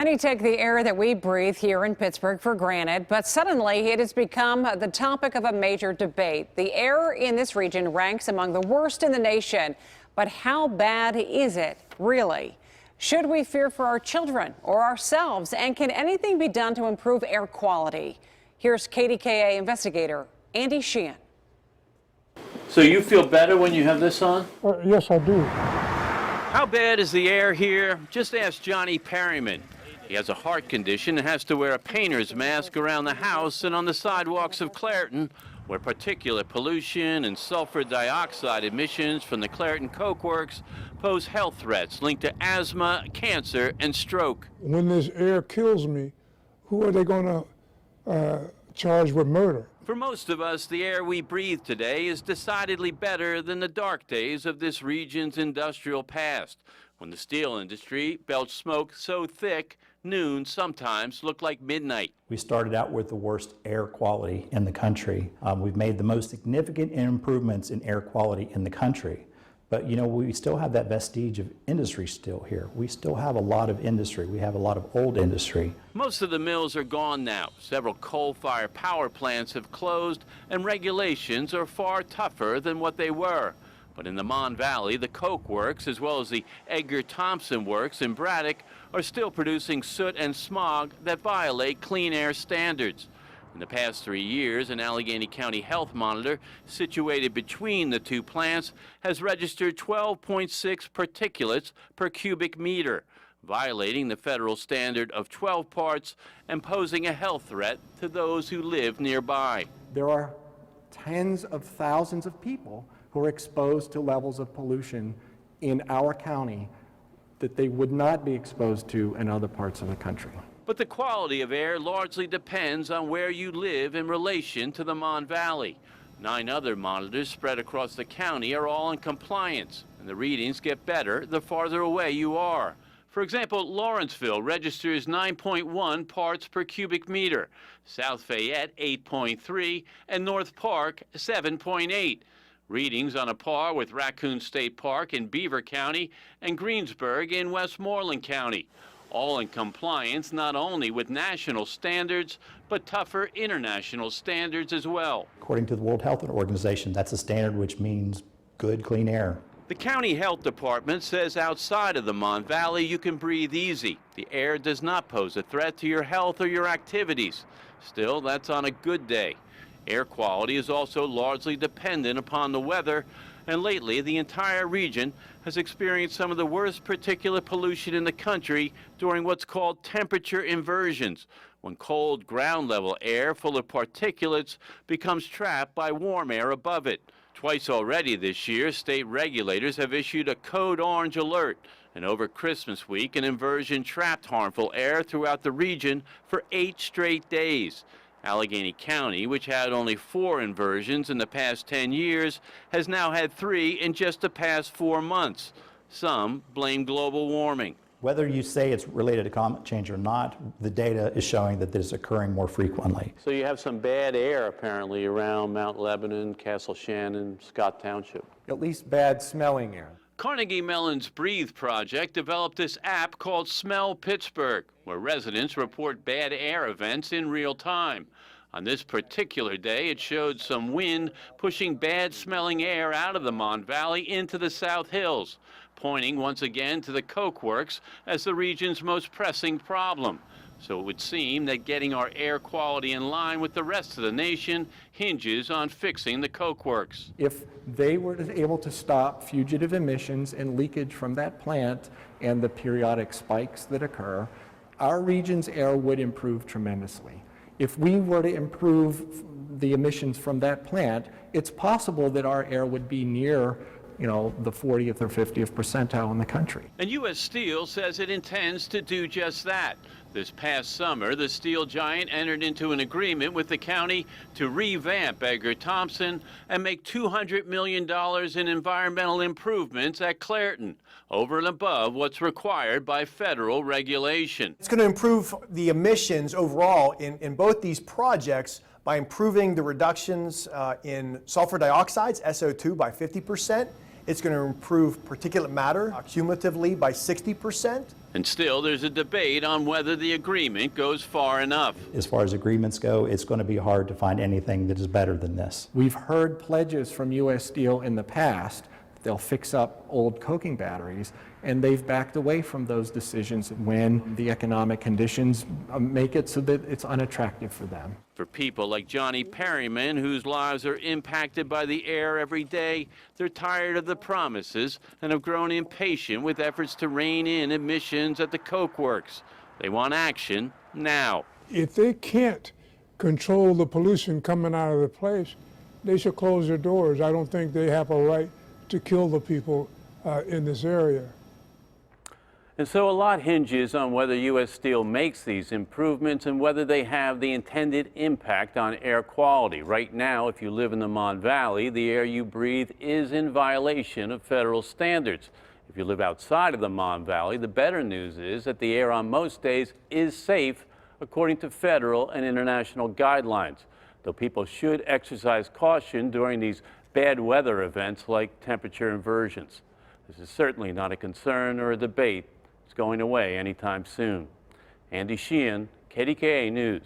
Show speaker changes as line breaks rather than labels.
Many take the air that we breathe here in Pittsburgh for granted, but suddenly it has become the topic of a major debate. The air in this region ranks among the worst in the nation, but how bad is it, really? Should we fear for our children or ourselves, and can anything be done to improve air quality? Here's KDKA investigator Andy Sheehan.
So you feel better when you have this on?
Yes, I do.
How bad is the air here? Just ask Johnny Perryman. He has a heart condition and has to wear a painter's mask around the house and on the sidewalks of Clairton, where particulate pollution and sulfur dioxide emissions from the Clairton Coke Works pose health threats linked to asthma, cancer, and stroke.
When this air kills me, who are they going to charge with murder?
For most of us, the air we breathe today is decidedly better than the dark days of this region's industrial past, when the steel industry belched smoke so thick noon sometimes looked like midnight.
We started out with the worst air quality in the country. We've made the most significant improvements in air quality in the country. But you know, we still have that vestige of industry still here. We still have a lot of industry. We have a lot of old industry.
Most of the mills are gone now. Several coal-fired power plants have closed, and regulations are far tougher than what they were. But in the Mon Valley, the Coke Works, as well as the Edgar Thompson Works in Braddock, are still producing soot and smog that violate clean air standards. In the past 3 years, an Allegheny County health monitor situated between the two plants has registered 12.6 particulates per cubic meter, violating the federal standard of 12 parts and posing a health threat to those who live nearby.
There are tens of thousands of people who are exposed to levels of pollution in our county that they would not be exposed to in other parts of the country.
But the quality of air largely depends on where you live in relation to the Mon Valley. 9 other monitors spread across the county are all in compliance, and the readings get better the farther away you are. For example, Lawrenceville registers 9.1 parts per cubic meter, South Fayette 8.3, and North Park 7.8. Readings on a par with Raccoon State Park in Beaver County and Greensburg in Westmoreland County, all in compliance not only with national standards, but tougher international standards as well.
According to the World Health Organization, that's a standard which means good, clean air.
The county health department says outside of the Mon Valley you can breathe easy. The air does not pose a threat to your health or your activities. Still, that's on a good day. Air quality is also largely dependent upon the weather, and lately the entire region has experienced some of the worst particulate pollution in the country during what's called temperature inversions, when cold ground-level air full of particulates becomes trapped by warm air above it. Twice already this year, state regulators have issued a code orange alert, and over Christmas week, an inversion trapped harmful air throughout the region for 8 straight days. Allegheny County, which had only 4 inversions in the past 10 years, has now had 3 in just the past 4 months. Some blame global warming.
Whether you say it's related to climate change or not, the data is showing that this is occurring more frequently.
So you have some bad air apparently around Mount Lebanon, Castle Shannon, Scott Township.
At least bad smelling air.
Carnegie Mellon's Breathe project developed this app called Smell Pittsburgh, where residents report bad air events in real time. On this particular day, it showed some wind pushing bad-smelling air out of the Mon Valley into the South Hills, pointing once again to the Coke Works as the region's most pressing problem. So it would seem that getting our air quality in line with the rest of the nation hinges on fixing the Coke Works.
If they were able to stop fugitive emissions and leakage from that plant and the periodic spikes that occur, our region's air would improve tremendously. If we were to improve the emissions from that plant, it's possible that our air would be near the 40th or 50th percentile in the country.
And U.S. Steel says it intends to do just that. This past summer, the steel giant entered into an agreement with the county to revamp Edgar Thompson and make $200 million in environmental improvements at Clairton, over and above what's required by federal regulation.
It's going to improve the emissions overall in both these projects by improving the reductions in sulfur dioxides, SO2, by 50%. It's going to improve particulate matter cumulatively by 60%.
And still, there's a debate on whether the agreement goes far enough.
As far as agreements go, it's going to be hard to find anything that is better than this.
We've heard pledges from U.S. Steel in the past that they'll fix up old coking batteries, and they've backed away from those decisions when the economic conditions make it so that it's unattractive for them.
For people like Johnny Perryman, whose lives are impacted by the air every day, they're tired of the promises and have grown impatient with efforts to rein in emissions at the coke works. They want action now.
If they can't control the pollution coming out of the place, they should close their doors. I don't think they have a right to kill the people in this area.
And so a lot hinges on whether U.S. Steel makes these improvements and whether they have the intended impact on air quality. Right now, if you live in the Mon Valley, the air you breathe is in violation of federal standards. If you live outside of the Mon Valley, the better news is that the air on most days is safe according to federal and international guidelines, though people should exercise caution during these bad weather events like temperature inversions. This is certainly not a concern or a debate that's going away anytime soon. Andy Sheehan, KDKA News.